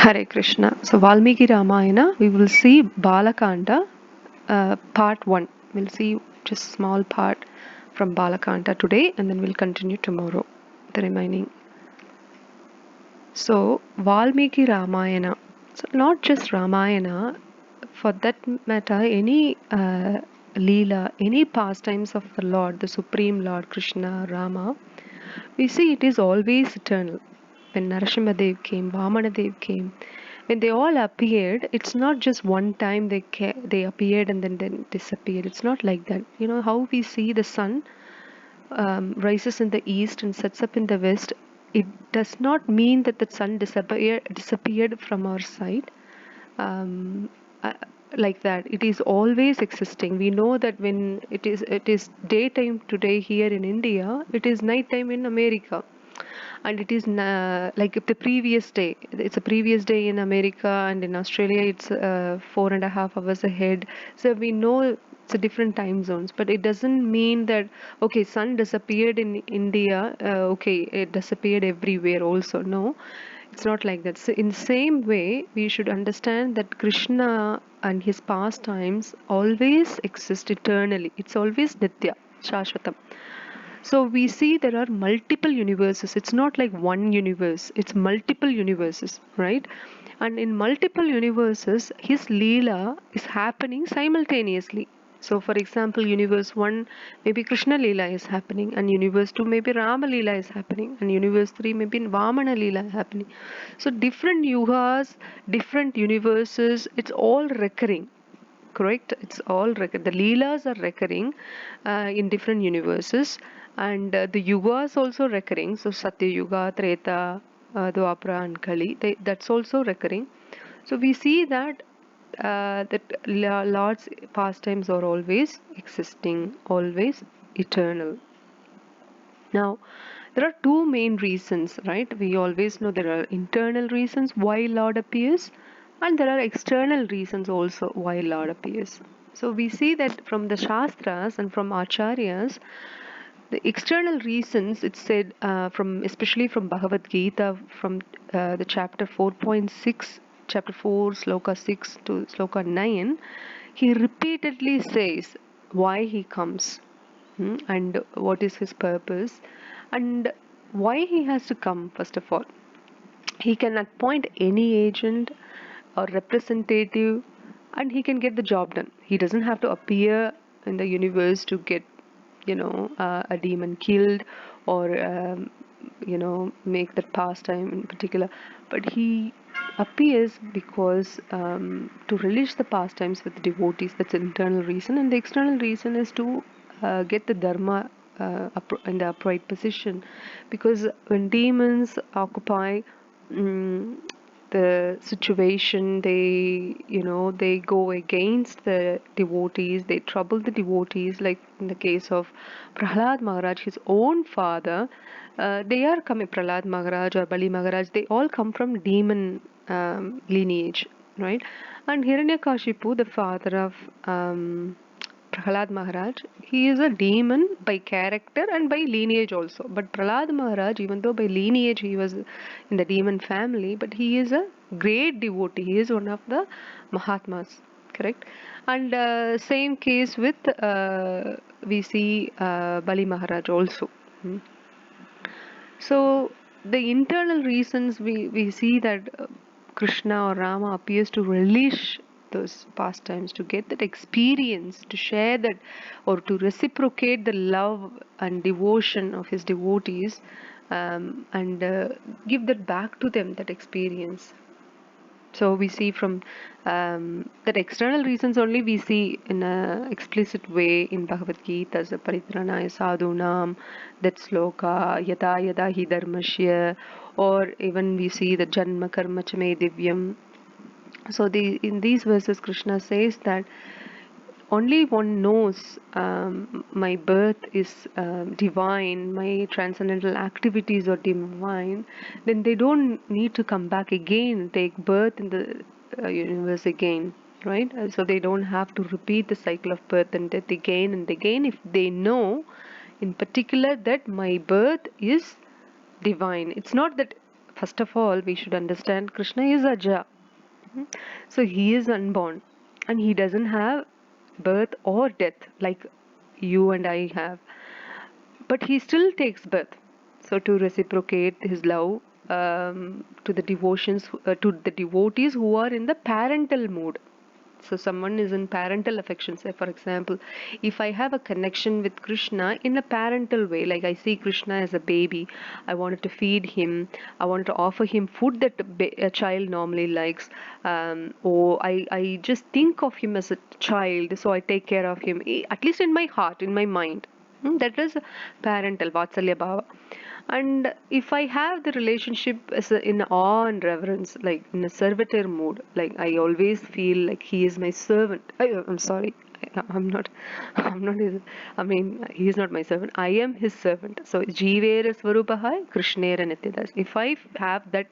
Hare Krishna. So Valmiki Ramayana, we will see Bala Kanda, part 1. We'll see just small part from Bala Kanda today, and then we'll continue tomorrow, the remaining. So Valmiki Ramayana. So not just Ramayana, for that matter, any Leela, any pastimes of the Lord, the Supreme Lord Krishna, Rama, we see it is always eternal. When Narasimhadev came, Vamanadev came, when they all appeared, it's not just one time they appeared and then disappeared. It's not like that. You know how we see the sun rises in the east and sets up in the west. It does not mean that the sun disappeared from our sight. Um, uh, like that, it is always existing. We know that when it is daytime today here in India, it is nighttime in America, and it is like the previous day. It's a previous day in America, and in Australia it's 4.5 hours ahead. So we know it's a different time zones, but it doesn't mean that okay, sun disappeared in India, okay, it disappeared everywhere also. No, it's not like that. So in the same way, we should understand that Krishna and his pastimes always exist eternally. It's always Nitya, Shashvatam. So we see there are multiple universes. It's not like one universe, it's multiple universes, right? And in multiple universes, his Leela is happening simultaneously. So, for example, universe 1, maybe Krishna Leela is happening, and universe 2, maybe Rama Leela is happening, and universe 3, maybe Vamana Leela is happening. So, different yugas, different universes, it's all recurring, correct? It's all the leelas are recurring in different universes, and the yugas also recurring. So Satya Yuga, Treta, Dwapara and Kali, that's also recurring. So we see that Lord's pastimes are always existing, always eternal. Now, there are two main reasons, right? We always know there are internal reasons why Lord appears, and there are external reasons also why Lord appears. So we see that from the Shastras and from Acharyas, the external reasons it's said from especially from Bhagavad Gita, from the chapter 4.6, chapter 4, sloka 6 to sloka 9, he repeatedly says why he comes. And what is his purpose, and why he has to come. First of all, he can appoint any agent or representative, and he can get the job done. He doesn't have to appear in the universe to get, a demon killed, or make that pastime in particular, but he appears because to release the pastimes with the devotees. That's an internal reason, and the external reason is to get the dharma in the upright position, because when demons occupy mm, the situation, they go against the devotees, they trouble the devotees, like in the case of Prahlad Maharaj, his own father. They are coming, Prahlad Maharaj or Bali Maharaj, they all come from demon lineage, right? And Hiranyakashipu, the father of Prahlad Maharaj, he is a demon by character and by lineage also. But Prahlad Maharaj, even though by lineage he was in the demon family, but he is a great devotee. He is one of the Mahatmas, correct? And same case with we see Bali Maharaj also. Hmm. So the internal reasons, we see that Krishna or Rama appears to relish those pastimes, to get that experience, to share that, or to reciprocate the love and devotion of his devotees, and give that back to them, that experience. So we see from that external reasons only, we see in a explicit way in Bhagavad Gita as a paritranaya sadhunam, that sloka yada yada hi dharmashya, or even we see the janma karma chame divyam. So in these verses Krishna says that only one knows my birth is divine, my transcendental activities are divine, then they don't need to come back again, take birth in the universe again, right? So they don't have to repeat the cycle of birth and death again and again, if they know in particular that my birth is divine. It's not that first of all, we should understand Krishna is Aja. So he is unborn and he doesn't have birth or death like you and I have. But he still takes birth. So to reciprocate his love to the devotees who are in the parental mood. So someone is in parental affection. Say for example, if I have a connection with Krishna in a parental way, like I see Krishna as a baby, I wanted to feed him, I wanted to offer him food that a child normally likes, or I just think of him as a child, so I take care of him, at least in my heart, in my mind. That is parental Vatsalya Bhava. And if I have the relationship as in awe and reverence, like in a servitor mood, like I always feel like he is my servant. I'm sorry, I'm not, I'm not his, I mean, he is not my servant. I am his servant. So, Jeevera Swarupahai, Krishnera Nityadas. If I have that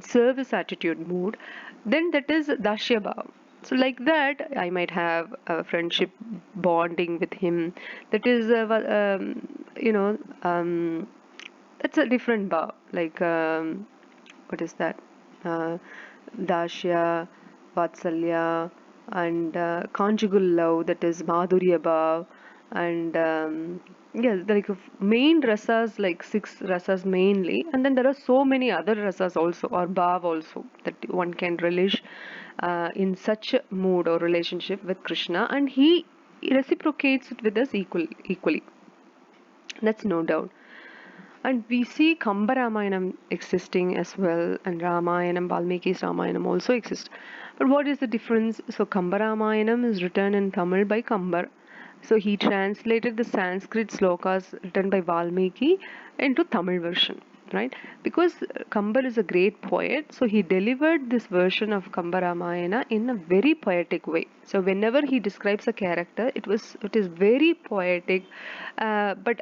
service attitude mood, then that is Dashya Bhav. So like that, I might have a friendship bonding with him. That is, that's a different bhav. Like, what is that? Uh, Dashya, Vatsalya, and conjugal love, that is Madhurya bhav. And yeah, like main rasas, like six rasas mainly. And then there are so many other rasas also, or bhav also, that one can relish in such a mood or relationship with Krishna. And he reciprocates it with us equally. That's no doubt. And we see Kamba Ramayanam existing as well, and Ramayanam, Valmiki's Ramayanam also exists. But what is the difference? So Kamba Ramayanam is written in Tamil by Kambar. So he translated the Sanskrit slokas written by Valmiki into Tamil version, right? Because Kambar is a great poet, so he delivered this version of Kamba Ramayana in a very poetic way. So whenever he describes a character, it is very poetic, but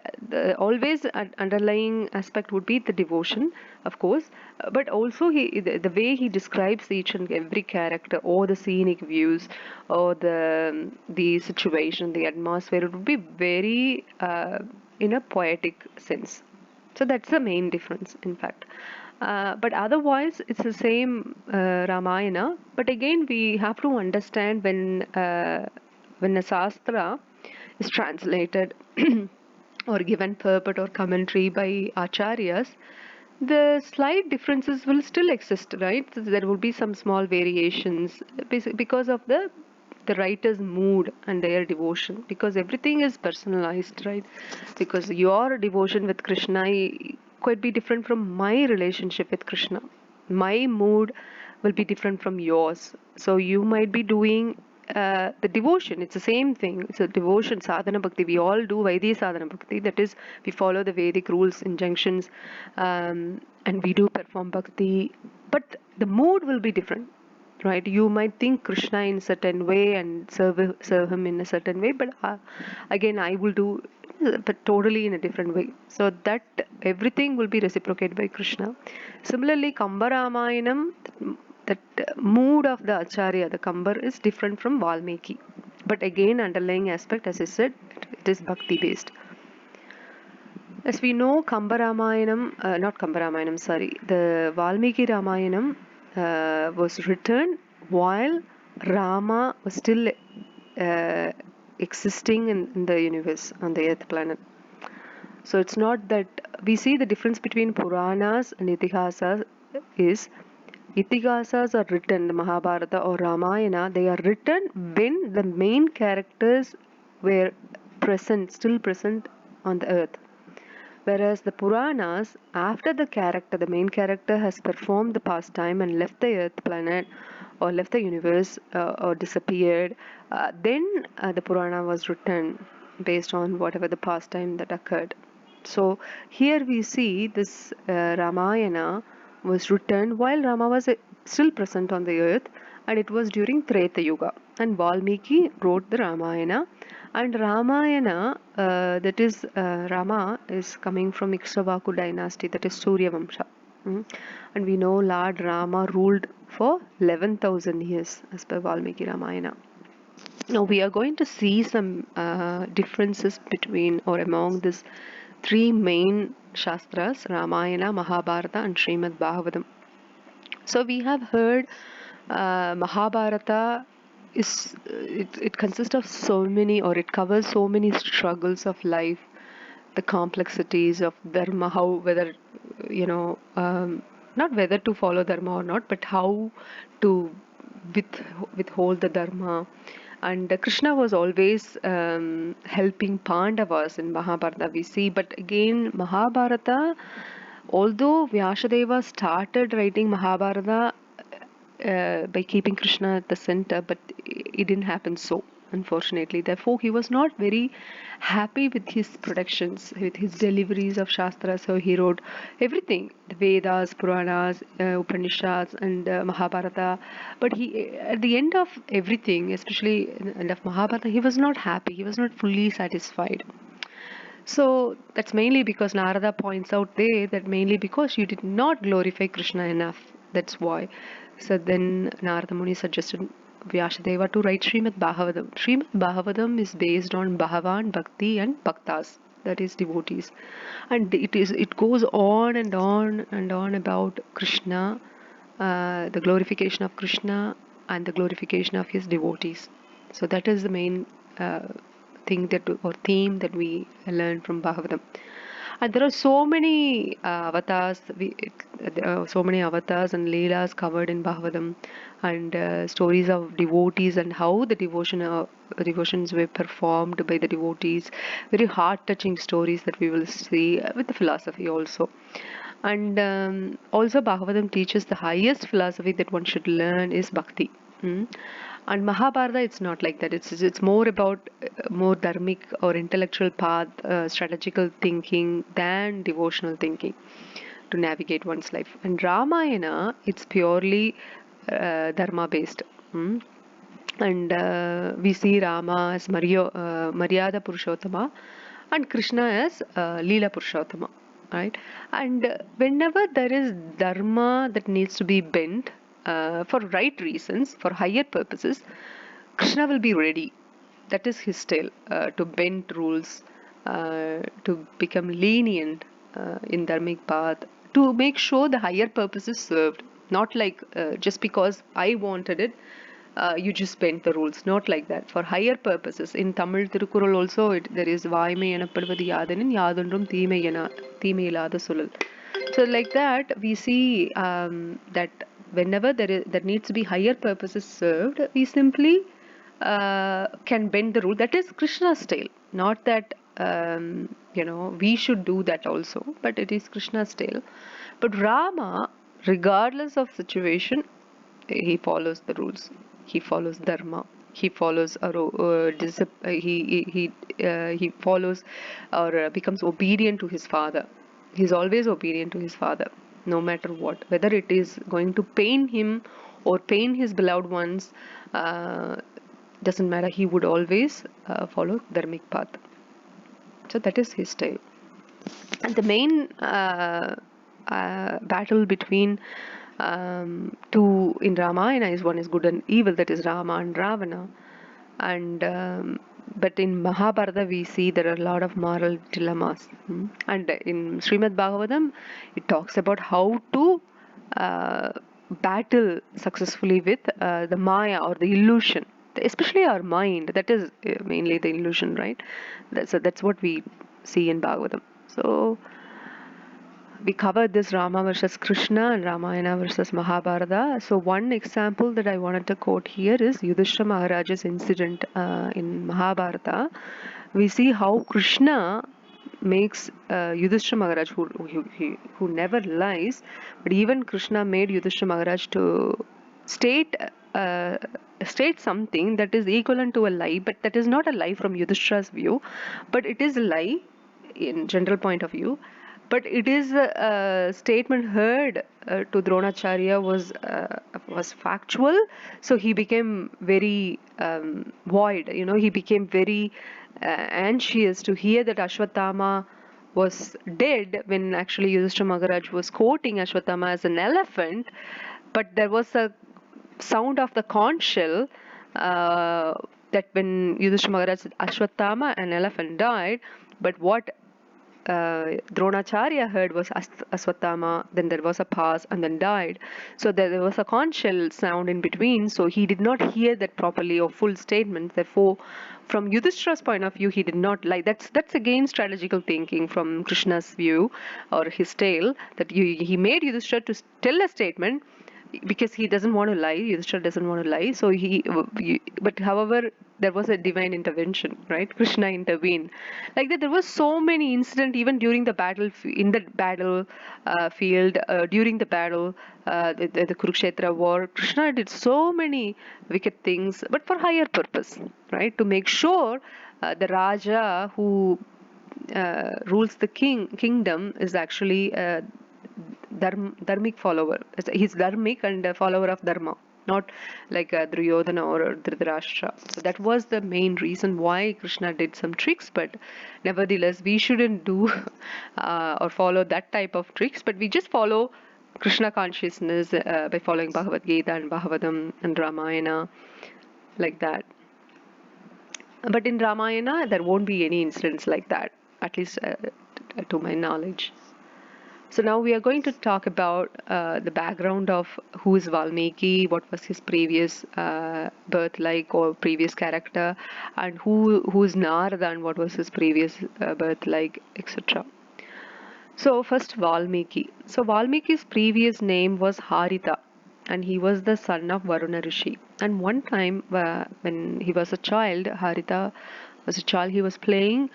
always an underlying aspect would be the devotion, of course, but also the way he describes each and every character, or the scenic views, or the situation, the atmosphere, it would be very in a poetic sense. So that's the main difference, in fact. But otherwise, it's the same Ramayana. But again, we have to understand when a sastra is translated or given purport or commentary by acharyas, the slight differences will still exist, right? So there will be some small variations because of the writer's mood and their devotion, because everything is personalized, right? Because your devotion with Krishna could be different from my relationship with Krishna. My mood will be different from yours. So you might be doing the devotion, it's the same thing. It's a devotion, sadhana bhakti. We all do Vaidhi sadhana bhakti. That is, we follow the Vedic rules, injunctions, and we do perform bhakti. But the mood will be different, right? You might think Krishna in a certain way and serve him in a certain way, but again, I will do but totally in a different way. So that everything will be reciprocated by Krishna. Similarly, Kamba Ramayanam, that mood of the Acharya, the Kambar, is different from Valmiki. But again, underlying aspect, as I said, it is bhakti based. As we know, Kamba Ramayanam, not Kamba Ramayanam, sorry, the Valmiki Ramayanam was written while Rama was still existing in the universe, on the earth planet. So it's not that we see the difference between Puranas and Itihasas is Itihasas are written, the Mahabharata or Ramayana, they are written when the main characters were present, still present on the earth. Whereas the Puranas, after the main character has performed the pastime and left the earth planet or left the universe or disappeared, then the Purana was written based on whatever the pastime that occurred. So here we see this Ramayana was written while Rama was still present on the earth, and it was during Treta Yuga. And Valmiki wrote the Ramayana, and Ramayana, that is Rama, is coming from Ikshvaku dynasty, that is Surya Vamsha. And we know Lord Rama ruled for 11,000 years as per Valmiki Ramayana. Now we are going to see some differences between or among this three main Shastras, Ramayana, Mahabharata, and Srimad Bhagavatam. So we have heard Mahabharata it consists of so many, or it covers so many struggles of life, the complexities of dharma, how whether not whether to follow dharma or not, but how to withhold the dharma. And Krishna was always helping Pandavas in Mahabharata, we see. But again, Mahabharata, although Vyasadeva started writing Mahabharata by keeping Krishna at the center, but it didn't happen so, unfortunately. Therefore, he was not very happy with his productions, with his deliveries of Shastras. So he wrote everything, the Vedas, Puranas, Upanishads, and Mahabharata. But he, at the end of everything, especially in the end of Mahabharata, he was not happy. He was not fully satisfied. So that's mainly because Narada points out there that mainly because you did not glorify Krishna enough. That's why. So then Narada Muni suggested Vyasadeva to write Srimad Bhagavatam. Srimad Bhagavatam is based on Bhagavan, Bhakti and Bhaktas, that is devotees. And it goes on and on and on about Krishna, the glorification of Krishna and the glorification of his devotees. So that is the main thing that or theme that we learn from Bhagavatam. And there are so many avatars, so many avatars and leelas covered in Bhagavatam, and stories of devotees and how the devotions were performed by the devotees. Very heart-touching stories that we will see with the philosophy also. And also Bhagavatam teaches the highest philosophy that one should learn is bhakti. And Mahabharata, it's not like that. It's more about more dharmic or intellectual path, strategical thinking than devotional thinking to navigate one's life. And Ramayana, it's purely dharma based. And we see Rama as Maryada Purushottama and Krishna as Leela Purushottama, right? And whenever there is dharma that needs to be bent for right reasons, for higher purposes, Krishna will be ready. That is his style, to bend rules, to become lenient in dharmic path, to make sure the higher purpose is served. Not like just because I wanted it, you just bend the rules. Not like that. For higher purposes. In Tamil Tirukural also, there is Vaime Enapadvadi Yadanin Yadundrum Thime Sulal. So like that, we see that whenever there needs to be higher purposes served, we simply can bend the rule. That is Krishna's style. Not that we should do that also, but it is Krishna's style. But Rama, regardless of situation, he follows the rules. He follows dharma. He follows he follows or becomes obedient to his father. He's always obedient to his father, no matter what. Whether it is going to pain him or pain his beloved ones, doesn't matter. He would always follow dharmic path. So that is his style. And the main battle between two in Ramayana is one is good and evil, that is Rama and Ravana. And but in Mahabharata we see there are a lot of moral dilemmas. And in Srimad Bhagavatam it talks about how to battle successfully with the Maya or the illusion, especially our mind. That is mainly the illusion, right? That's what we see in Bhagavatam. So we covered this Rama versus Krishna and Ramayana versus Mahabharata. So one example that I wanted to quote here is Yudhishthira Maharaj's incident in Mahabharata. We see how Krishna makes Yudhishthira Maharaj, who never lies, but even Krishna made Yudhishthira Maharaj to state uh, state something that is equivalent to a lie, but that is not a lie from Yudhishthira's view, but it is a lie in general point of view. But it is a statement heard to Dronacharya was factual, so he became very void. He became very anxious to hear that Ashwatthama was dead when actually Yudhishthira Maharaj was quoting Ashwatthama as an elephant, but there was a sound of the conch shell that when Yudhishthira Maharaj said Ashwatthama, an elephant died, but what Dronacharya heard was Aswatthama, then there was a pause and then died. So there was a conch shell sound in between, so he did not hear that properly or full statement. Therefore, from Yudhishthira's point of view, he did not like that's again strategical thinking from Krishna's view or his tale that he made Yudhishthira to tell a statement because he doesn't want to lie. Yudhishthira doesn't want to lie. So but however, there was a divine intervention, right? Krishna intervened. Like that, there was so many incidents even during the battle, in the battle field, during the battle, the Kurukshetra war. Krishna did so many wicked things, but for higher purpose, right? To make sure the Raja who rules the kingdom is actually dharmic follower. He's dharmic and a follower of dharma, not like Duryodhana or Dhritarashtra. So that was the main reason why Krishna did some tricks. But nevertheless, we shouldn't do or follow that type of tricks. But we just follow Krishna consciousness by following Bhagavad Gita and Bhagavatam and Ramayana, like that. But in Ramayana, there won't be any incidents like that, at least to my knowledge. So now we are going to talk about the background of who is Valmiki, what was his previous birth like or previous character, and who is Narada and what was his previous birth like, etc. So first Valmiki. So Valmiki's previous name was Haritha, and he was the son of Varuna Rishi. And one time when he was a child, Haritha was a child, he was playing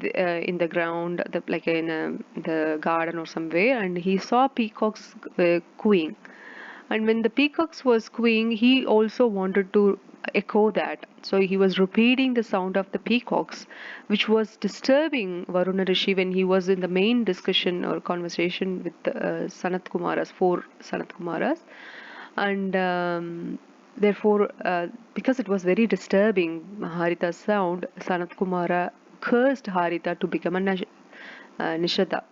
in the ground, like in the garden or somewhere, and he saw peacocks cooing. And when the peacocks was cooing, he also wanted to echo that. So he was repeating the sound of the peacocks, which was disturbing Varuna Rishi when he was in the main discussion or conversation with Sanat Kumaras, four Sanat Kumaras. And therefore, because it was very disturbing, Haritha's sound, Sanat Kumara cursed Haritha to become a Nishada.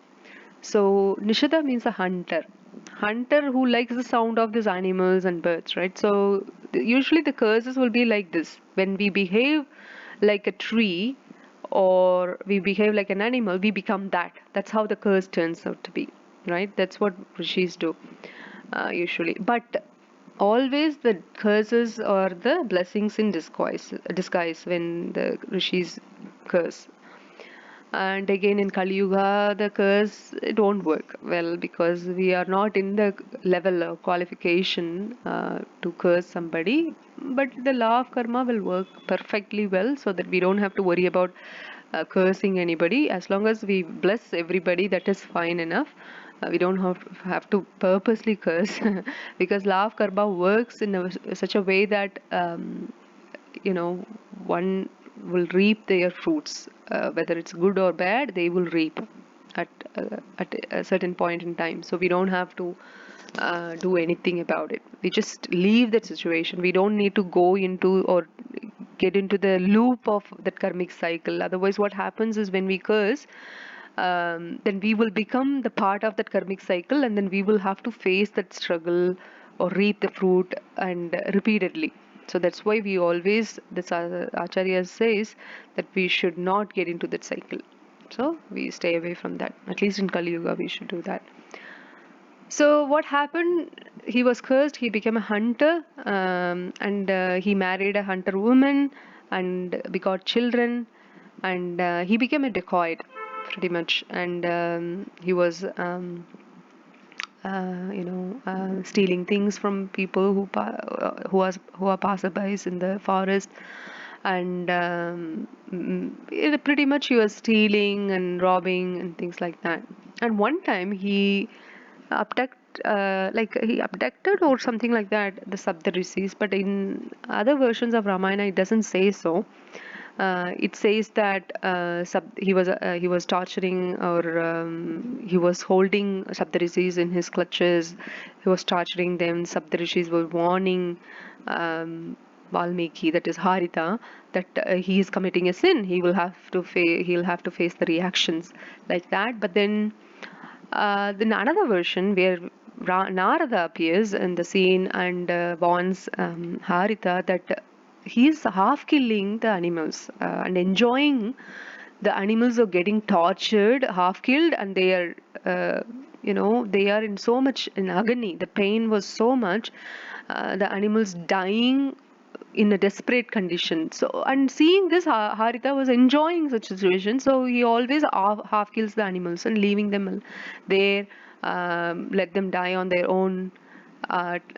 So Nishada means a hunter. Hunter who likes the sound of these animals and birds, right? So usually the curses will be like this. When we behave like a tree or we behave like an animal, we become that. That's how the curse turns out to be, right? That's what rishis do usually. But always the curses or the blessings in disguise when the rishis curse. And again in Kali Yuga, the curse, it won't work well because we are not in the level of qualification to curse somebody. But the law of karma will work perfectly well so that we don't have to worry about cursing anybody. As long as we bless everybody, that is fine enough. We don't have to purposely curse because law of karma works in such a way that one will reap their fruits, whether it's good or bad, they will reap at a certain point in time. So we don't have to do anything about it. We just leave that situation. We don't need to go into or get into the loop of that karmic cycle. Otherwise, what happens is when we curse, then we will become the part of that karmic cycle, and then we will have to face that struggle or reap the fruit and repeatedly. So that's why we always, this Acharya says that we should not get into that cycle. So we stay away from that. At least in Kali Yuga, we should do that. So what happened? He was cursed. He became a hunter, and he married a hunter woman and begot children, and he became a dacoit, pretty much. And he was, stealing things from people who are passerbys in the forest, and pretty much he was stealing and robbing and things like that. And one time he he abducted or something like that the Saptarishis, but in other versions of Ramayana it doesn't say so. It says that he was torturing, or he was holding Saptarishis in his clutches. He was torturing them. Saptarishis were warning Valmiki, that is Haritha, that he is committing a sin. He'll have to face the reactions like that. But then the another version where Narada appears in the scene and warns Haritha that he is half killing the animals and enjoying the animals are getting tortured, half killed, and they are, they are in so much in agony. The pain was so much, the animals dying in a desperate condition. So, and seeing this, Haritha was enjoying such a situation. So he always half kills the animals and leaving them there, let them die on their own,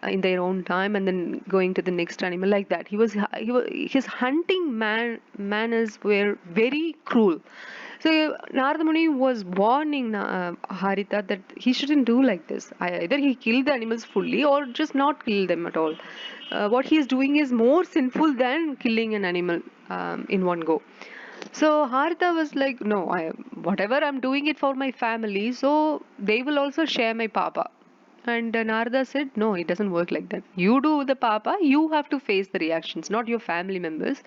in their own time, and then going to the next animal like that. His hunting manners were very cruel. So Narada Muni was warning Haritha that he shouldn't do like this. Either he kill the animals fully or just not kill them at all. What he is doing is more sinful than killing an animal in one go. So Haritha was like, no, whatever I'm doing it for my family, so they will also share my papa. And Narada said, no, it doesn't work like that. You do the papa, you have to face the reactions, not your family members.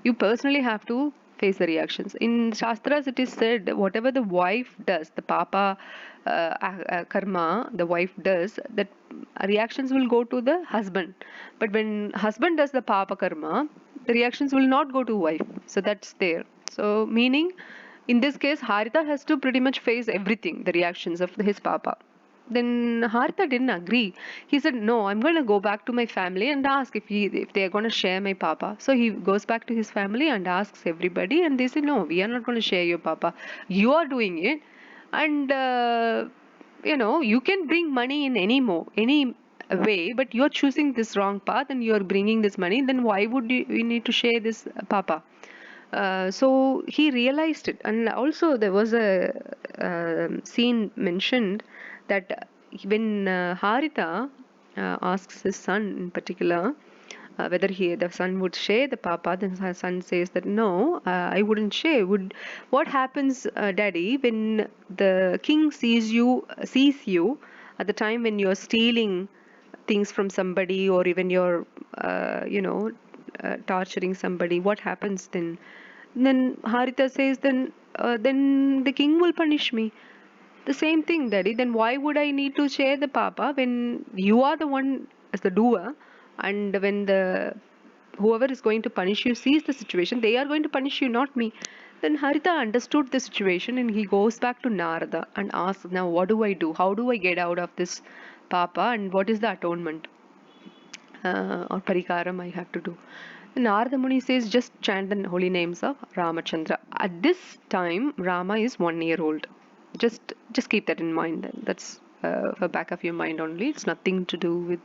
You personally have to face the reactions. In Shastras, it is said that whatever the wife does, the papa karma, the wife does, that reactions will go to the husband. But when husband does the papa karma, the reactions will not go to wife. So that's there. So meaning, in this case, Haritha has to pretty much face everything, the reactions of his papa. Then Haritha didn't agree. He said, "No, I'm going to go back to my family and ask if they are going to share my papa." So he goes back to his family and asks everybody, and they say, "No, we are not going to share your papa. You are doing it, and you can bring money in any way, but you're choosing this wrong path and you're bringing this money. Then why would we need to share this papa?" So he realized it, and also there was a scene mentioned that when Haritha asks his son in particular whether the son would share the papa, then her son says that no, I wouldn't share. What happens, Daddy, when the king sees you at the time when you're stealing things from somebody, or even you're torturing somebody? What happens then? Then Haritha says, then the king will punish me. The same thing, Daddy. Then why would I need to share the papa when you are the one as the doer, and when the whoever is going to punish you sees the situation, they are going to punish you, not me. Then Haritha understood the situation, and he goes back to Narada and asks, now what do I do? How do I get out of this papa, and what is the atonement or parikaram I have to do? Narada Muni says, just chant the holy names of Ramachandra. At this time, Rama is 1 year old. Just keep that in mind. That's for back of your mind only. It's nothing to do with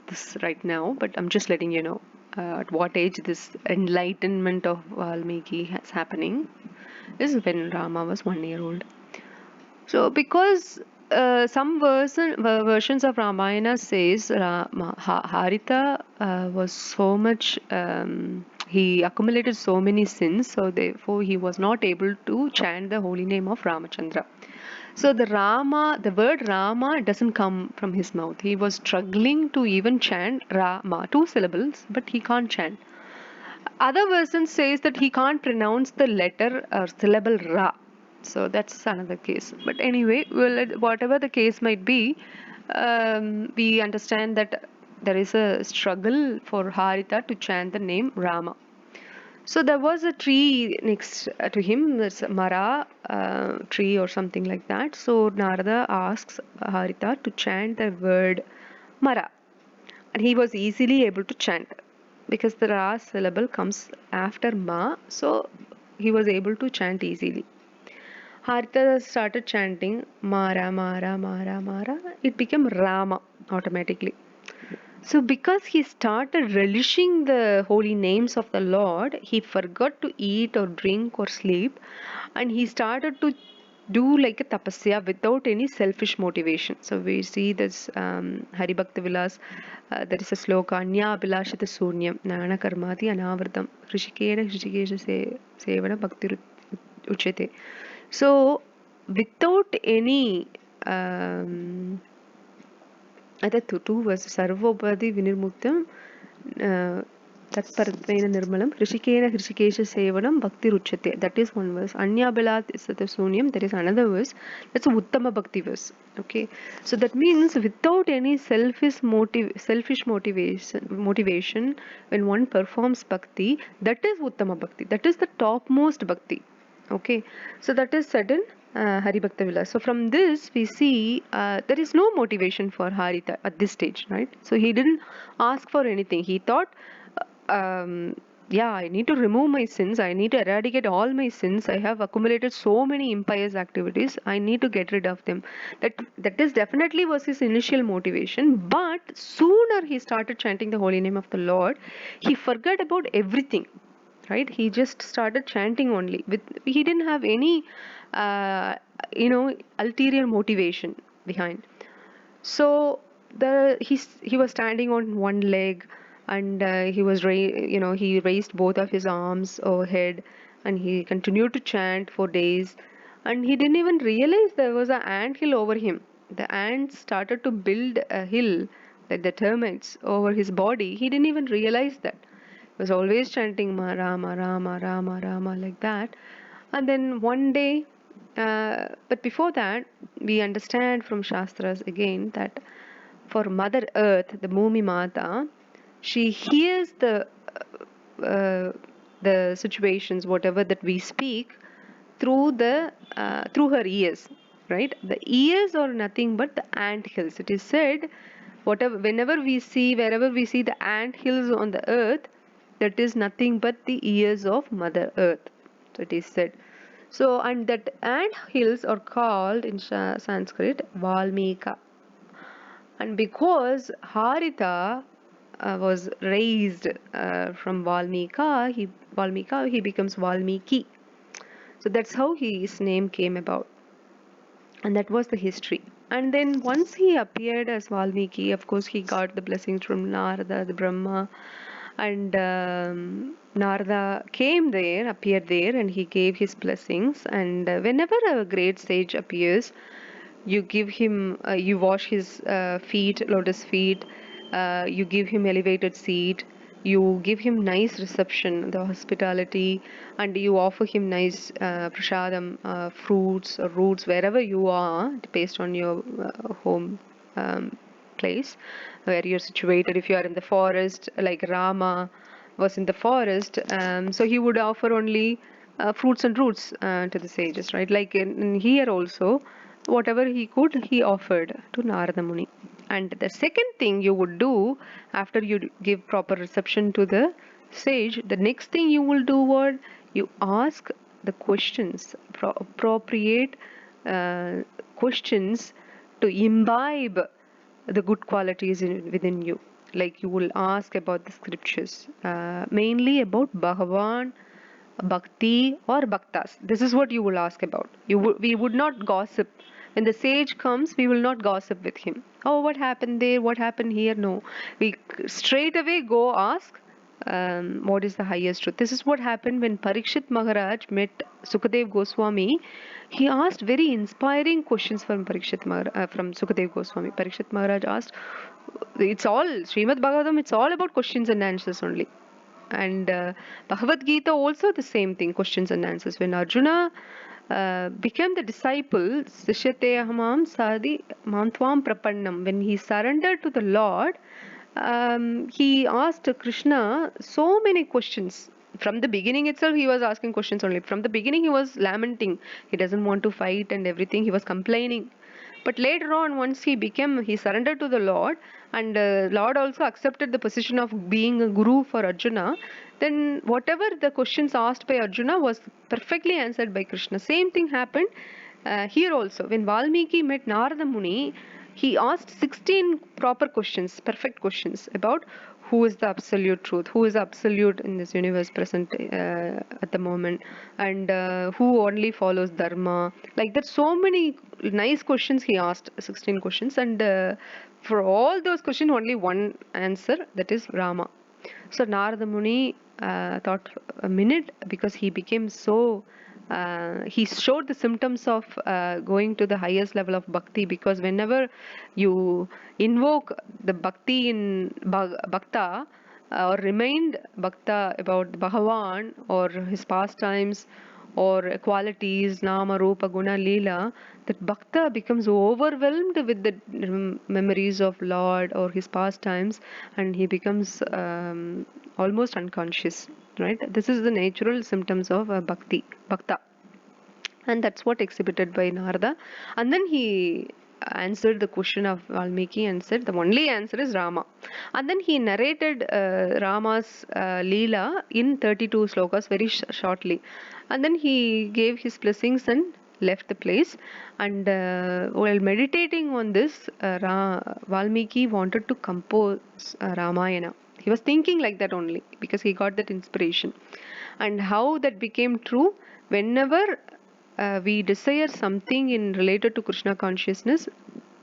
this right now, but I'm just letting you know at what age this enlightenment of Valmiki is happening is when Rama was 1 year old. So, because some versions of Ramayana says Haritha was so much, he accumulated so many sins, so therefore he was not able to chant the holy name of Ramachandra. So the word Rama doesn't come from his mouth. He was struggling to even chant Rama, 2 syllables, but he can't chant. Other version says that he can't pronounce the letter or syllable Ra. So that's another case. But anyway, well, whatever the case might be, we understand that there is a struggle for Haritha to chant the name Rama. So there was a tree next to him, that's a Mara tree or something like that. So Narada asks Haritha to chant the word Mara, and he was easily able to chant because the Ra syllable comes after Ma, so he was able to chant easily. Haritha started chanting Mara, Mara, Mara, Mara. It became Rama automatically. So, because he started relishing the holy names of the Lord, he forgot to eat or drink or sleep, and he started to do like a tapasya without any selfish motivation. So, we see this Hari Bhakta Vilas, there is a sloka, Anya Abhilashita Surnyam, Nana Karmati Anavardam, Hrishikena Hrishikesha Sevana Bhakti Uchete. So, without any other two was Sarvopadi Vinirmuktam Tatparattvena nirmalam Hrishikena Hrishikesha sevanam bhakti ruchyate. That is one verse. Anyabalat isatasunyam. There is another verse. That's a Uttama Bhakti verse. Okay. So that means without any selfish motivation, when one performs bhakti, that is Uttama Bhakti. That is the topmost bhakti. Okay. So that is said in Hari Bhakta Vilas. So from this we see there is no motivation for Harita at this stage, right? So he didn't ask for anything. He thought, yeah, I need to remove my sins. I need to eradicate all my sins. I have accumulated so many impious activities. I need to get rid of them. That is definitely was his initial motivation. But sooner he started chanting the holy name of the Lord, he forgot about everything, right? He just started chanting only with, he didn't have any uh, ulterior motivation behind. So he was standing on one leg, and he raised both of his arms overhead, and he continued to chant for days, and he didn't even realize there was an ant hill over him. The ants started to build a hill, like the termites, over his body. He didn't even realize that. He was always chanting Ma Rama Rama Rama Rama like that. And then one day, but before that, we understand from Shastras again that for Mother Earth, the Bhumi Mata, she hears uh, the situations, whatever that we speak, through her ears, right? The ears are nothing but the ant hills. It is said, whenever we see, wherever we see the ant hills on the earth, that is nothing but the ears of Mother Earth. So it is said. So, and that ant hills are called in Sanskrit Valmika. And because Haritha was raised from Valmika, he becomes Valmiki. So that's how his name came about, and that was the history. And then once he appeared as Valmiki, of course, he got the blessings from Narada, the Brahma, and Narada came there, appeared there, and he gave his blessings. And whenever a great sage appears, you give him, you wash his feet, lotus feet, you give him elevated seat, you give him nice reception, the hospitality, and you offer him nice prasadam, fruits or roots wherever you are, based on your home place where you're situated. If you are in the forest, like Rama was in the forest, so he would offer only fruits and roots to the sages, right? Like in here also, whatever he could, he offered to Narada Muni. And the second thing you would do after you give proper reception to the sage, the next thing you will do what you ask the questions, appropriate questions to imbibe the good qualities within you. Like you will ask about the scriptures, mainly about Bhagavan, bhakti or bhaktas. This is what you will ask about. We would not gossip. When the sage comes, we will not gossip with him. Oh, what happened there? What happened here? No. We straight away go ask what is the highest truth. This is what happened when Parikshit Maharaj met Sukadev Goswami. He asked very inspiring questions from Sukadev Goswami. Parikshit Maharaj asked, it's all Srimad Bhagavatam, it's all about questions and answers only. And Bhagavad Gita also the same thing, questions and answers. When Arjuna became the disciple, Sishyate Ahamam Sadi Mantvam Prapannam, when he surrendered to the Lord, he asked Krishna so many questions. From the beginning itself, he was asking questions only. From the beginning, he was lamenting. He doesn't want to fight and everything. He was complaining. But later on, once he surrendered to the Lord, and Lord also accepted the position of being a guru for Arjuna. Then whatever the questions asked by Arjuna was perfectly answered by Krishna. Same thing happened here also. When Valmiki met Narada Muni, he asked 16 proper questions, perfect questions about who is the absolute truth, who is absolute in this universe present at the moment, and who only follows dharma. Like that, so many nice questions he asked, 16 questions, and for all those questions, only one answer, that is Rama. So Narada Muni thought a minute, because he became so. He showed the symptoms of going to the highest level of bhakti, because whenever you invoke the bhakti in bhakta, or remind Bhakta about Bhagavan or his pastimes or qualities, Nama, Rupa, Guna, Leela, that Bhakta becomes overwhelmed with the memories of Lord or his pastimes, and he becomes almost unconscious. Right? This is the natural symptoms of Bhakta. And that's what exhibited by Narada. And then he answered the question of Valmiki and said the only answer is Rama. And then he narrated Rama's Leela in 32 slokas very shortly. And then he gave his blessings and left the place. And while meditating on this, Valmiki wanted to compose Ramayana. He was thinking like that only because he got that inspiration. And how that became true, whenever we desire something in related to Krishna consciousness,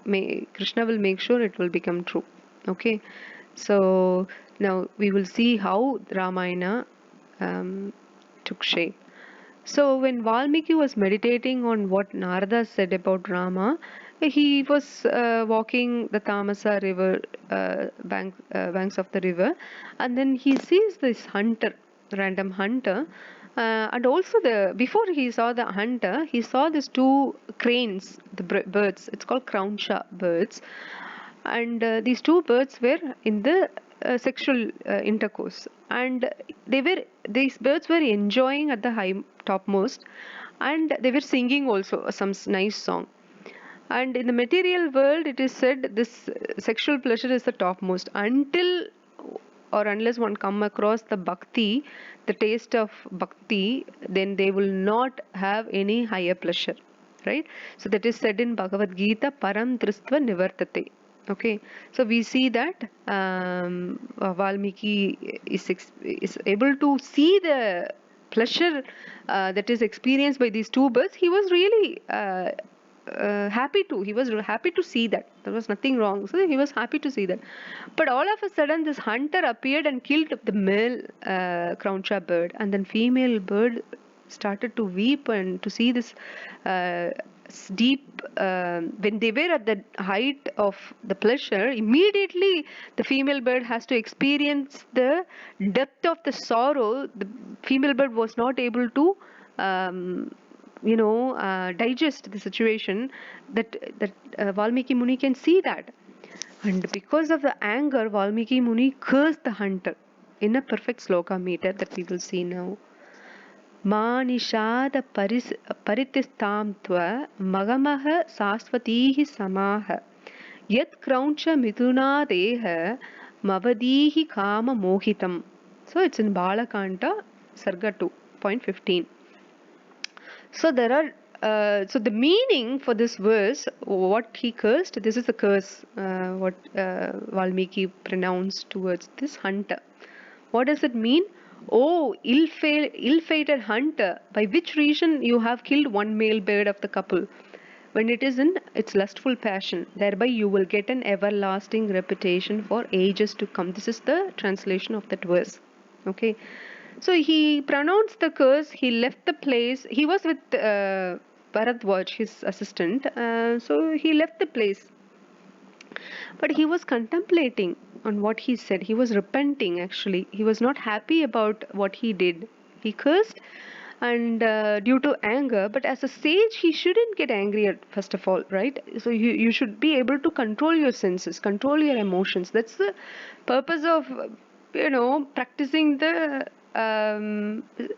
Krishna will make sure it will become true. Okay, so now we will see how Ramayana took shape. So when Valmiki was meditating on what Narada said about Rama, he was walking the Tamasa river banks of the river, and then he sees this hunter, random hunter, and also the before he saw the hunter, he saw these two cranes, the birds. It's called crownsha birds, and these two birds were in the sexual intercourse, and these birds were enjoying at the high topmost, and they were singing also some nice song. And in the material world, it is said this sexual pleasure is the topmost until or unless one come across the bhakti, the taste of bhakti, then they will not have any higher pleasure, right? So that is said in Bhagavad Gita, param dristva nivartate. Okay, so we see that Valmiki is able to see the pleasure that is experienced by these two birds. He was really he was happy to see that there was nothing wrong, so he was happy to see that. But all of a sudden this hunter appeared and killed the male crownsha bird, and then female bird started to weep and to see this deep when they were at the height of the pleasure, immediately the female bird has to experience the depth of the sorrow. The female bird was not able to digest the situation, that Valmiki Muni can see that. And because of the anger, Valmiki Muni cursed the hunter in a perfect sloka meter that we will see now. मानिषाद परितिस्तां त्व मगमः सास्वतीः समाह यत् क्रौञ्च मिथुनादेह मवदीहि काम मोहितम. So it's in Bala Kanda, Sarga 2.15. So there are so the meaning for this verse, what he cursed, this is the curse what Valmiki pronounced towards this hunter. What does it mean? Oh, ill-fated hunter, by which reason you have killed one male bird of the couple, when it is in its lustful passion. Thereby you will get an everlasting reputation for ages to come. This is the translation of that verse. Okay. So he pronounced the curse, he left the place. He was with Bharadwaj, his assistant. So he left the place. But he was contemplating on what he said. He was repenting actually. He was not happy about what he did. He cursed and due to anger, but as a sage he shouldn't get angry at first of all, right? So you should be able to control your senses, control your emotions. That's the purpose of practicing the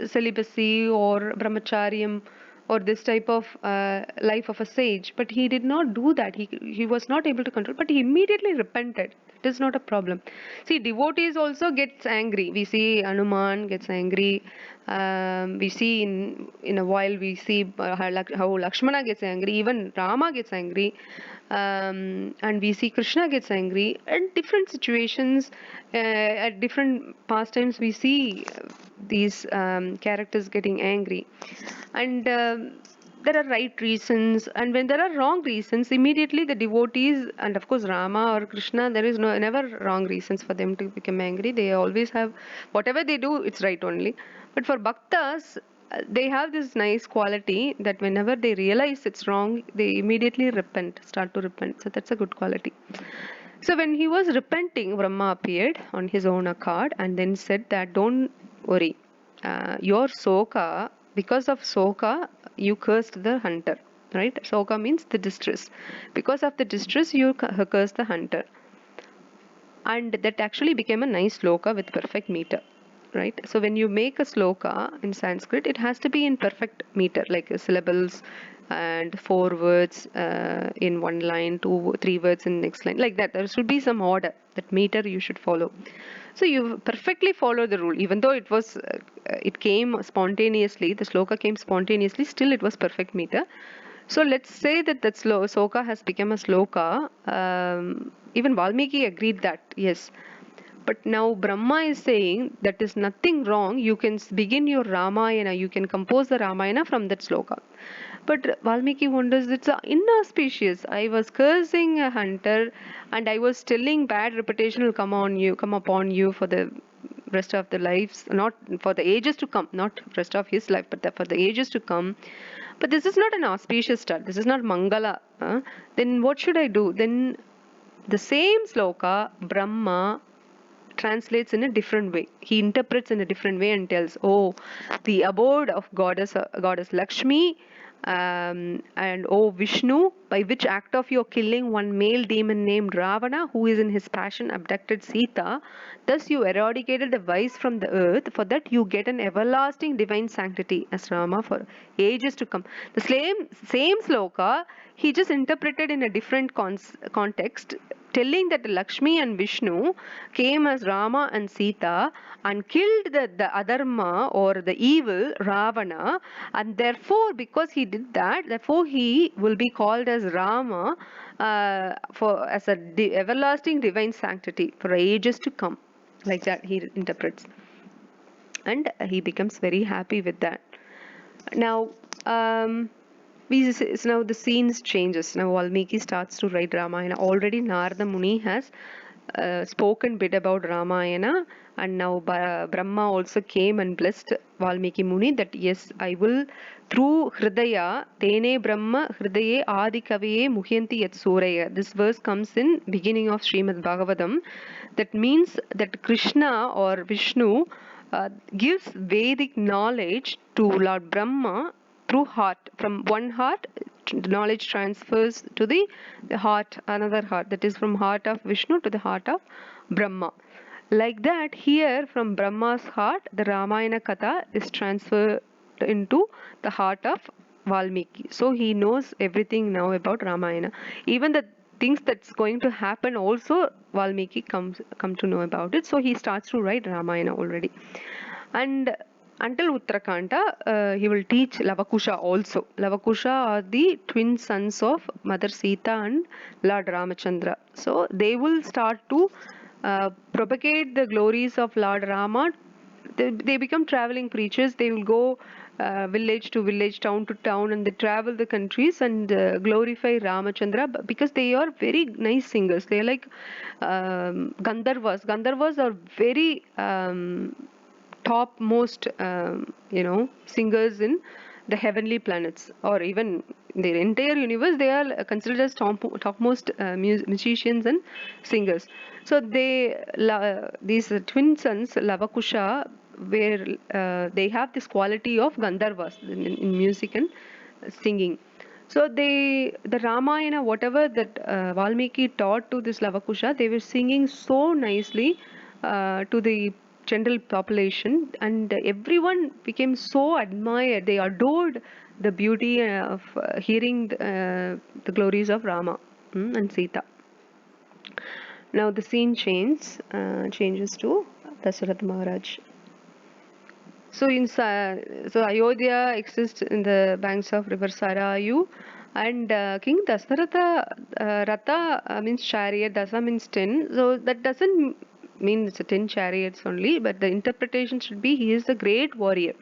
celibacy or brahmacharyam or this type of life of a sage. But he did not do that. He was not able to control, but he immediately repented. It is not a problem. See, devotees also gets angry. We see Hanuman gets angry. We see in a while we see how Lakshmana gets angry. Even Rama gets angry, and we see Krishna gets angry. At different situations, at different pastimes, we see these characters getting angry, and there are right reasons, and when there are wrong reasons, immediately the devotees, and of course Rama or Krishna, there is never wrong reasons for them to become angry. They always have whatever they do, it's right only. But for bhaktas, they have this nice quality that whenever they realize it's wrong, they immediately start to repent. So that's a good quality. So when he was repenting, Brahma appeared on his own accord and then said that don't worry, your soka, because of soka, you cursed the hunter. Right? Soka means the distress. Because of the distress, you cursed the hunter. And that actually became a nice sloka with perfect meter. Right? So when you make a sloka in Sanskrit, it has to be in perfect meter, like syllables and four words in one line, two, three words in next line, like that. There should be some order. That meter you should follow. So you perfectly follow the rule, even though it came spontaneously. The sloka came spontaneously. Still, it was perfect meter. So let's say that sloka has become a sloka. Even Valmiki agreed that yes. But now Brahma is saying that is nothing wrong. You can begin your Ramayana, you can compose the Ramayana from that sloka. But Valmiki wonders it's inauspicious. I was cursing a hunter and I was telling bad reputation will come upon you for the rest of the lives, not for the ages to come, not rest of his life, but for the ages to come. But this is not an auspicious start. This is not Mangala. Then what should I do? Then the same sloka, Brahma translates in a different way. He interprets in a different way and tells, "Oh, the abode of goddess Lakshmi, and oh Vishnu, by which act of your killing one male demon named Ravana, who is in his passion abducted Sita, thus you eradicated the vice from the earth. For that you get an everlasting divine sanctity as Rama for ages to come." The same sloka he just interpreted in a different context, telling that Lakshmi and Vishnu came as Rama and Sita and killed the adharma or the evil Ravana, and therefore because he did that, therefore he will be called as Rama for as a everlasting divine sanctity for ages to come. Like that he interprets, and he becomes very happy with that. Now, now the scenes changes. Now Valmiki starts to write Ramayana. Already Narada Muni has spoken bit about Ramayana, and now Brahma also came and blessed Valmiki Muni that yes, I will through Hridaya, Tene Brahma Hridaye Adi Kaviye Muhyanti Yat Suraya. This verse comes in beginning of Srimad Bhagavatam. That means that Krishna or Vishnu gives Vedic knowledge to Lord Brahma through heart. From one heart, knowledge transfers to the heart, another heart. That is from heart of Vishnu to the heart of Brahma. Like that, here from Brahma's heart, the Ramayana Katha is transferred into the heart of Valmiki. So he knows everything now about Ramayana. Even the things that's going to happen also Valmiki come to know about it. So he starts to write Ramayana already. And until Uttarakanda, he will teach Lavakusha also. Lavakusha are the twin sons of Mother Sita and Lord Ramachandra. So they will start to propagate the glories of Lord Rama. They become traveling preachers. They will go village to village, town to town, and they travel the countries and glorify Ramachandra because they are very nice singers. They are like Gandharvas. Gandharvas are very topmost singers in the heavenly planets, or even the entire universe. They are considered as topmost musicians and singers. So these twin sons Lavakusha, where they have this quality of Gandharvas in music and singing. So the Ramayana, whatever that Valmiki taught to this Lavakusha, they were singing so nicely to the general population, and everyone became so admired. They adored the beauty of hearing the glories of Rama and Sita. Now the scene changes to Dasarath Maharaj. So so Ayodhya exists in the banks of river Sarayu, and King Dasaratha Ratha means chariot, Dasa means 10. So that doesn't mean it's a 10 chariots only, but the interpretation should be he is a great warrior.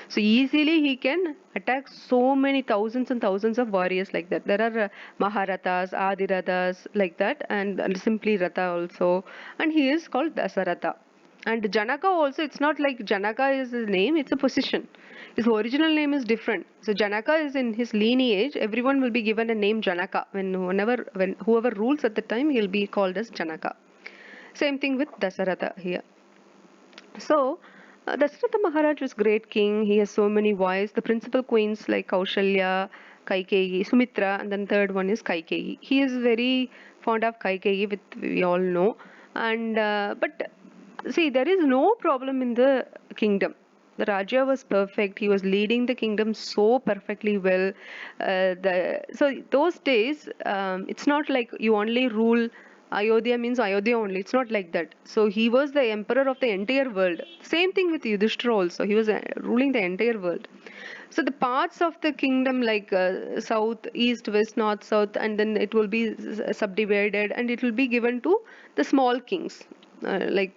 So easily he can attack so many thousands and thousands of warriors like that. There are Maharathas, Adirathas like that, and simply Ratha also, and he is called Dasaratha. And Janaka also, it's not like Janaka is his name, it's a position. His original name is different. So Janaka is in his lineage, everyone will be given a name Janaka. When whoever rules at the time, he'll be called as Janaka. Same thing with Dasaratha here. So, Dasharatha Maharaj was great king. He has so many wives. The principal queens like Kaushalya, Kaikeyi, Sumitra, and then third one is Kaikeyi. He is very fond of Kaikeyi, with we all know. And but see, there is no problem in the kingdom. The Raja was perfect. He was leading the kingdom so perfectly well. So those days, it's not like you only rule Ayodhya means Ayodhya only. It's not like that. So he was the emperor of the entire world. Same thing with Yudhishthira also. He was ruling the entire world. So the parts of the kingdom like south, east, west, north, south, and then it will be subdivided and it will be given to the small kings. Angade,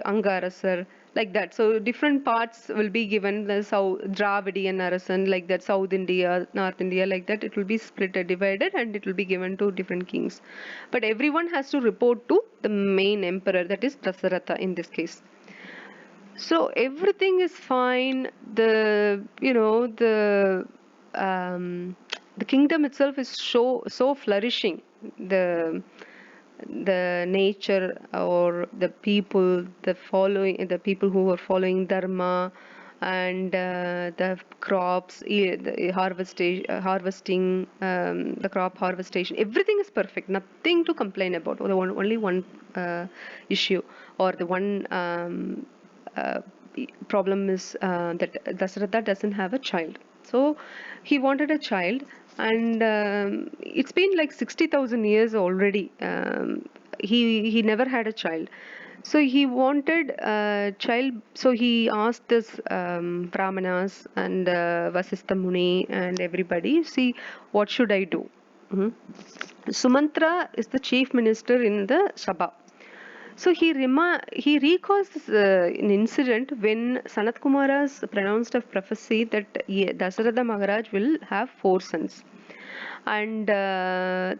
Angarasar, like that. So different parts will be given the South Dravidi and Arasan, like that, South India, North India, like that. It will be split, divided, and it will be given to different kings. But everyone has to report to the main emperor, that is Dasaratha in this case. So everything is fine. Um, the kingdom itself is so flourishing. The nature or the people who are following dharma, and the crops, the harvesting, the crop harvestation, everything is perfect, nothing to complain about. Or only one issue, or the one uh, problem is that Dasratha doesn't have a child. So he wanted a child, and it's been like 60,000 years already. He never had a child. So he wanted a child. So he asked this Brahmanas and Vasistha Muni and everybody, see, what should I do? Mhm. Sumantra is the chief minister in the Sabha. So he recalls this, an incident when Sanat Kumaras pronounced a prophecy that Dasaratha Maharaj will have four sons, and that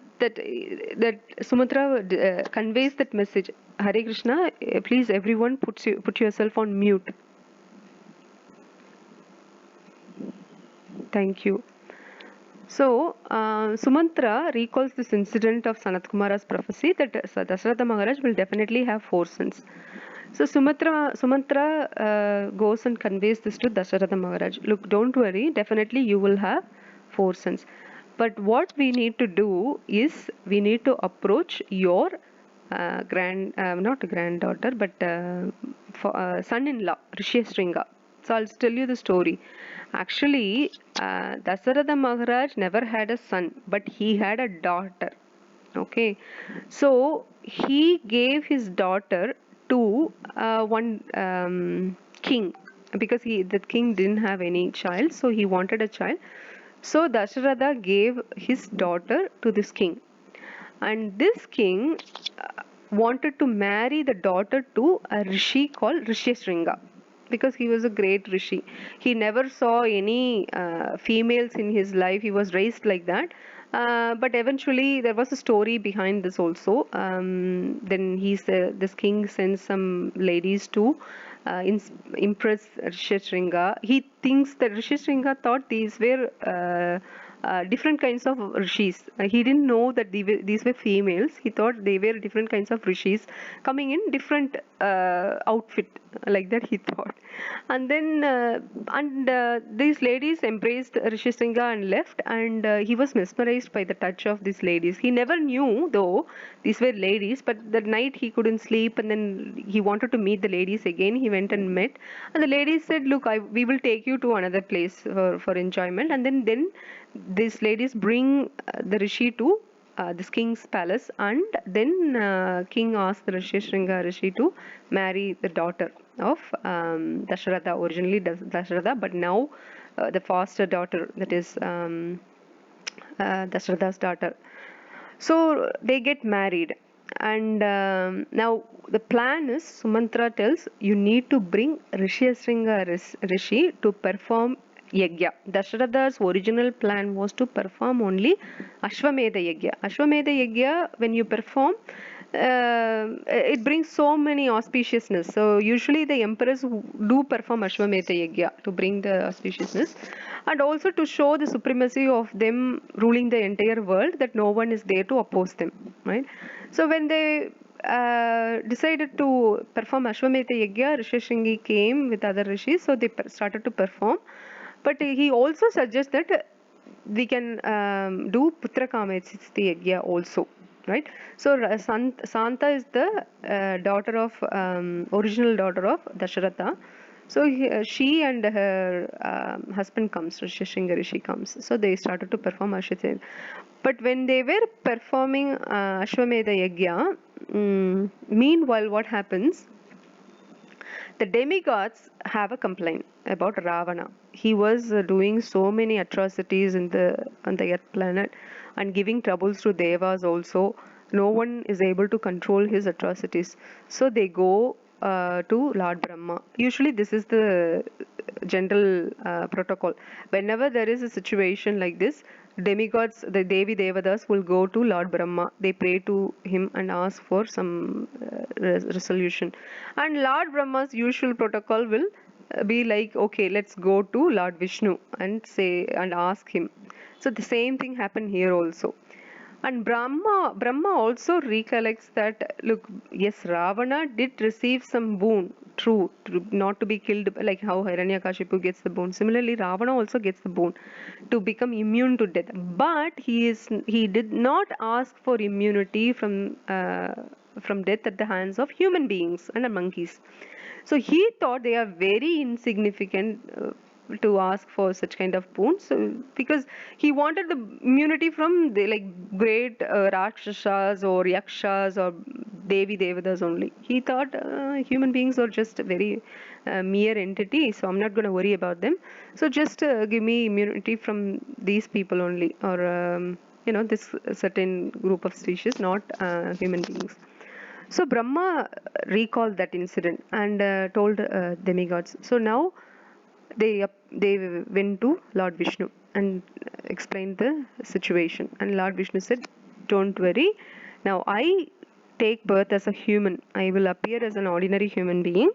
Sumatra conveys that message. Hare Krishna, please everyone put yourself on mute. Thank you. So, Sumantra recalls this incident of Sanat Kumara's prophecy that Dasharatha Maharaj will definitely have four sons. So, Sumantra goes and conveys this to Dasharatha Maharaj. Look, don't worry, definitely you will have four sons. But what we need to do is we need to approach your not granddaughter, but son-in-law, Risheshringa. So I'll tell you the story. Actually, Dasaratha Maharaj never had a son, but he had a daughter. Okay, so he gave his daughter to one king, because the king didn't have any child, so he wanted a child. So Dasharatha gave his daughter to this king, and this king wanted to marry the daughter to a rishi called Risheshringa, because he was a great rishi. He never saw any females in his life. He was raised like that. But eventually, there was a story behind this also. Then this king sends some ladies to impress Risheshringa. He thinks that Risheshringa thought these were different kinds of rishis. He didn't know that these were females. He thought they were different kinds of rishis coming in different outfit, like that he thought. And then these ladies embraced Rishishringa and left, and he was mesmerized by the touch of these ladies. He never knew though these were ladies, but that night he couldn't sleep, and then he wanted to meet the ladies again. He went and met, and the ladies said, "Look, we will take you to another place for enjoyment." And then these ladies bring the rishi to this king's palace, and then king asked the Rishishringa rishi to marry the daughter of Dasharatha, originally Dasharatha, but now the foster daughter, that is Dasharatha's daughter. So they get married, and now the plan is, Sumantra tells, you need to bring Rishiyasringa Rishi to perform Yagya. Dasharatha's original plan was to perform only Ashwamedha Yagya. Ashwamedha Yagya, when you perform, it brings so many auspiciousness. So usually the emperors do perform Ashwamedha Yagya to bring the auspiciousness, and also to show the supremacy of them ruling the entire world, that no one is there to oppose them, right? So when they decided to perform Ashwamedha Yagya, Rishishringi came with other rishis, so they started to perform. But he also suggests that we can do Putra Kamachiti Yagya also, right? So Santa is the daughter of original daughter of Dasharatha. So she and her husband comes, Rishishringa Rishi comes. So they started to perform Ashwamedha. But when they were performing Ashwamedha Yagya, meanwhile what happens? The demigods have a complaint about Ravana. He was doing so many atrocities in the on the earth planet and giving troubles to devas also. No one is able to control his atrocities. So they go to Lord Brahma. Usually this is the general protocol. Whenever there is a situation like this, demigods, the Devi Devadas will go to Lord Brahma. They pray to him and ask for some resolution. And Lord Brahma's usual protocol will be like, okay, let's go to Lord Vishnu and say and ask him. So the same thing happened here also. And Brahma also recollects that, look, yes, Ravana did receive some boon, true, not to be killed, like how Hiranyakashipu gets the boon. Similarly, Ravana also gets the boon to become immune to death. But he did not ask for immunity from death at the hands of human beings and monkeys. So he thought they are very insignificant to ask for such kind of boons. So, because he wanted the immunity from the like great Rakshasas or Yakshas or Devi Devadas only. He thought human beings are just a very mere entity, so I'm not going to worry about them. So just give me immunity from these people only, or this certain group of species, not human beings. So Brahma recalled that incident and told demigods. So now they went to Lord Vishnu and explained the situation. And Lord Vishnu said, "Don't worry. Now I take birth as a human. I will appear as an ordinary human being,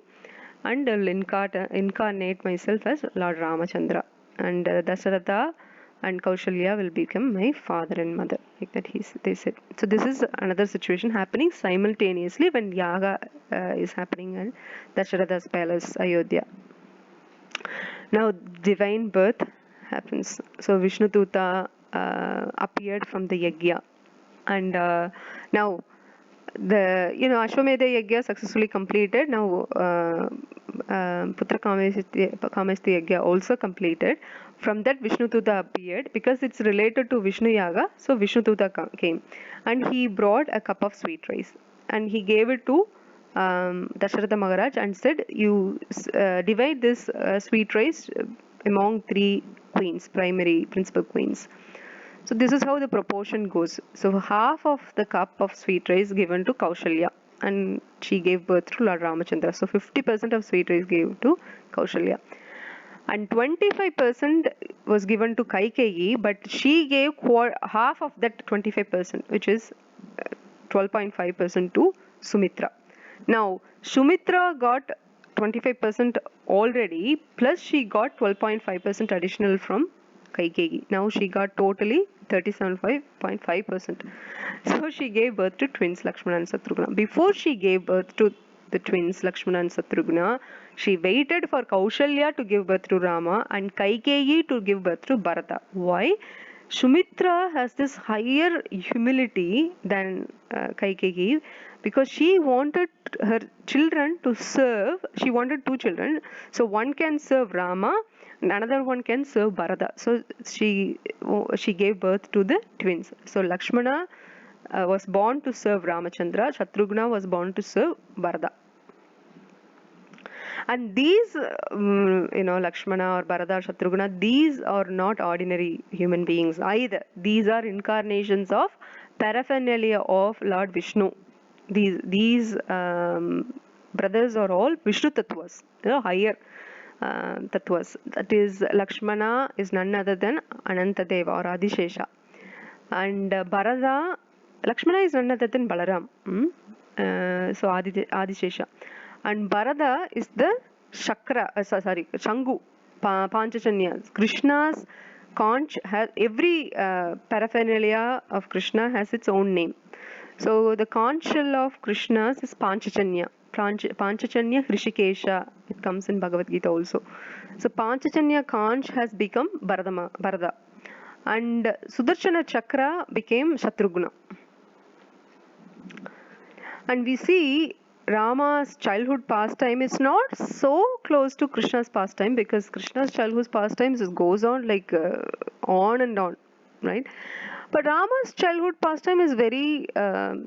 and I'll incarnate myself as Lord Ramachandra. And Dasaratha and Kaushalya will become my father and mother." Like that they said. So this is another situation happening simultaneously when Yaga is happening in Dasharatha's palace, Ayodhya. Now divine birth happens. So Vishnu Tuta appeared from the Yagya, and now the Ashwamedha Yagya successfully completed. Now Putra Kamesti Yagya also completed. From that Vishnu Tuta appeared because it's related to Vishnu Yaga. So Vishnu Tuta came and he brought a cup of sweet rice and he gave it to Dasharatha Maharaj and said, you divide this sweet rice among three queens, primary principal queens. So this is how the proportion goes. So half of the cup of sweet rice given to Kaushalya, and she gave birth to Lord Ramachandra. So 50% of sweet rice gave to Kaushalya. And 25% was given to Kaikeyi, but she gave half of that 25%, which is 12.5% to Sumitra. Now, Sumitra got 25% already, plus she got 12.5% additional from Kaikeyi. Now she got totally 37.5%. So she gave birth to twins Lakshmana and Satrughna. Before she gave birth to the twins Lakshmana and Satrughna, she waited for Kaushalya to give birth to Rama and Kaikeyi to give birth to Bharata. Why? Sumitra has this higher humility than Kaikeyi because she wanted her children to serve. She wanted two children, so one can serve Rama and another one can serve Bharata. So she gave birth to the twins. So Lakshmana was born to serve Ramachandra. Shatrughna was born to serve Bharata. And these, Lakshmana or Bharata or Shatrughna, these are not ordinary human beings either. These are incarnations of paraphernalia of Lord Vishnu. These brothers are all Vishnu Tattvas, higher Tattvas. That is, Lakshmana is none other than Anantadeva or Adishesha. And Bharata Lakshmana is none other than Balaram. So Adishesha. And Bharata is the Shakra, sorry, Changu, Panchachanya. Krishna's conch has every paraphernalia of Krishna has its own name. So the conch shell of Krishna's is Panchachanya. Panchachanya Hrishikesha. It comes in Bhagavad Gita also. So Panchachanya conch has become Bharata. And Sudarshana Chakra became Shatrugna. And we see Rama's childhood pastime is not so close to Krishna's pastime, because Krishna's childhood pastime goes on like on and on, right? But Rama's childhood pastime is very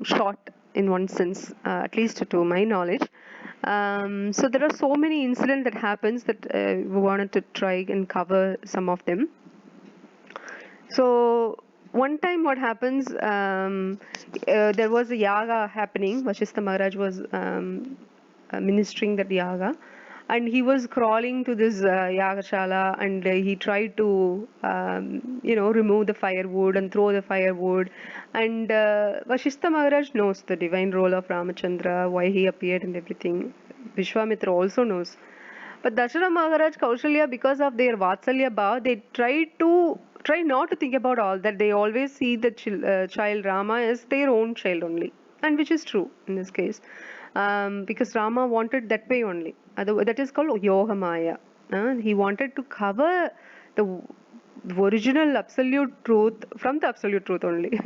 short in one sense, at least to my knowledge. So there are so many incidents that happens that we wanted to try and cover some of them. So one time what happens, there was a yaga happening. Vashistha Maharaj was ministering that yaga, and he was crawling to this yagashala, and he tried to remove the firewood and throw the firewood. And Vashistha Maharaj knows the divine role of Ramachandra, why he appeared and everything. Vishwamitra also knows. But Dasharatha Maharaj, Kaushalya, because of their Vatsalya Bhav, they try not to think about all that. They always see the child Rama as their own child only, and which is true in this case, because Rama wanted that way only. That is called Yoga Maya. He wanted to cover the original absolute truth from the absolute truth only,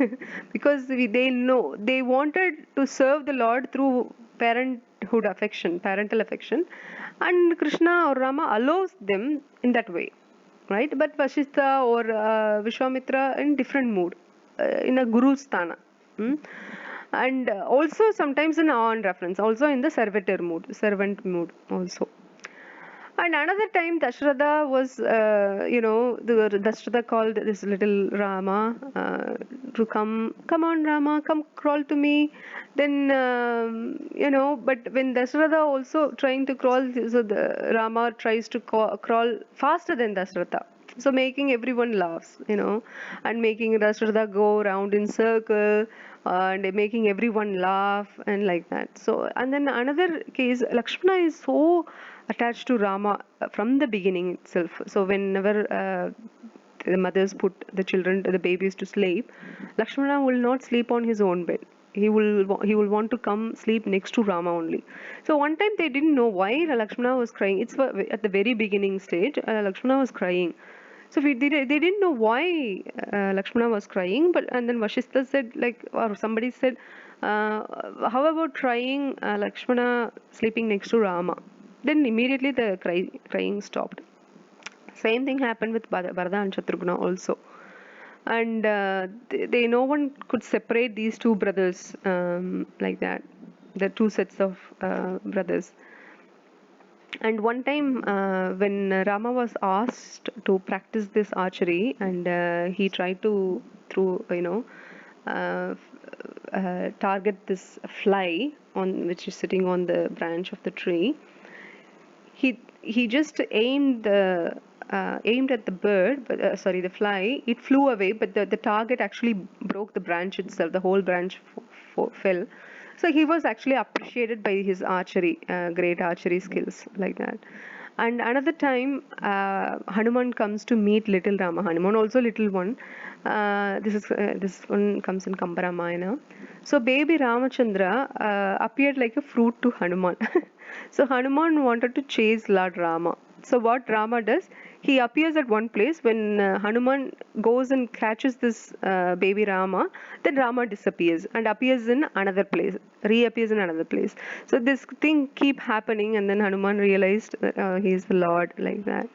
because they know they wanted to serve the Lord through parental affection, and Krishna or Rama allows them in that way, right? But Vashistha or Vishwamitra in different mood, in a guru sthana. And also sometimes in on reference, also in the servant mood also. And another time, Dashratha was, Dashratha called this little Rama to come on, Rama, come crawl to me. Then, but when Dashratha also trying to crawl, so the Rama tries to crawl faster than Dashratha. So making everyone laughs, and making Dashratha go around in circle, and making everyone laugh and like that. So, and then another case, Lakshmana is so attached to Rama from the beginning itself. So whenever the mothers put the babies to sleep, Lakshmana will not sleep on his own bed. He will want to come sleep next to Rama only. So one time they didn't know why Lakshmana was crying. It's at the very beginning stage. Lakshmana was crying. So they didn't know why Lakshmana was crying, and then Vashistha said, or somebody said, how about trying Lakshmana sleeping next to Rama? Then immediately the crying stopped. Same thing happened with Bharata and Shatrugna also. And no one could separate these two brothers like that. The two sets of brothers. And one time when Rama was asked to practice this archery, and he tried to uh, target this fly which is sitting on the branch of the tree. He just aimed at the bird, but the fly. It flew away, but the target actually broke the branch itself. The whole branch fell. So he was actually appreciated by his great archery skills like that. And another time, Hanuman comes to meet little Rama. Hanuman also little one. This one comes in Kamba Ramayana. So baby Ramachandra appeared like a fruit to Hanuman. So Hanuman wanted to chase Lord Rama. So what Rama does, he appears at one place. When Hanuman goes and catches this baby Rama, then Rama disappears and appears in another place, reappears in another place. So this thing keep happening, and then Hanuman realized he is the Lord like that.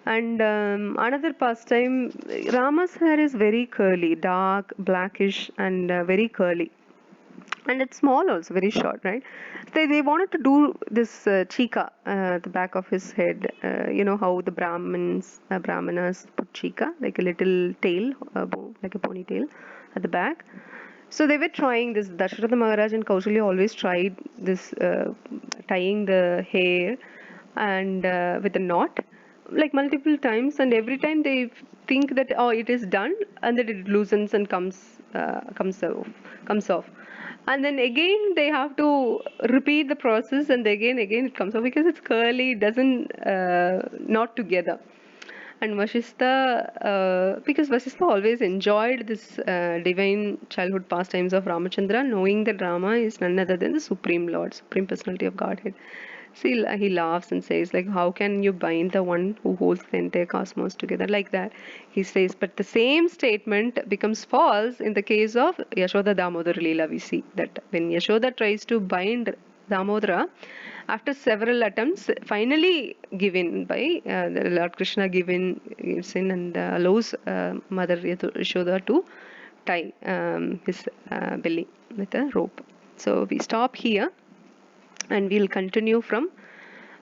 And another pastime, Rama's hair is very curly, dark, blackish, and very curly. And it's small also, very short, right? They wanted to do this chika at the back of his head. You know how the brahmanas put chika, like a little tail, like a ponytail at the back. So they were trying this. Dashratha Maharaj and Kaushalya always tried this tying the hair and with a knot, like multiple times, and every time they think that, oh, it is done, and then it loosens and comes comes off, and then again they have to repeat the process, and again it comes off because it's curly, it doesn't not together. And Vasistha, because Vasistha always enjoyed this divine childhood pastimes of Ramachandra, knowing that Rama is none other than the Supreme Lord, Supreme Personality of Godhead. See, he laughs and says, like, how can you bind the one who holds the entire cosmos together like that? He says, but the same statement becomes false in the case of Yashoda Damodar Leela. We see that when Yashoda tries to bind Damodara, after several attempts, finally given by the Lord Krishna gives in and allows Mother Yashoda to tie his belly with a rope. So we stop here and we'll continue from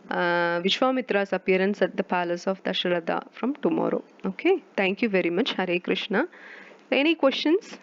Vishwamitra's appearance at the palace of Dasharatha from tomorrow. Okay, thank you very much. Hare Krishna. Any questions?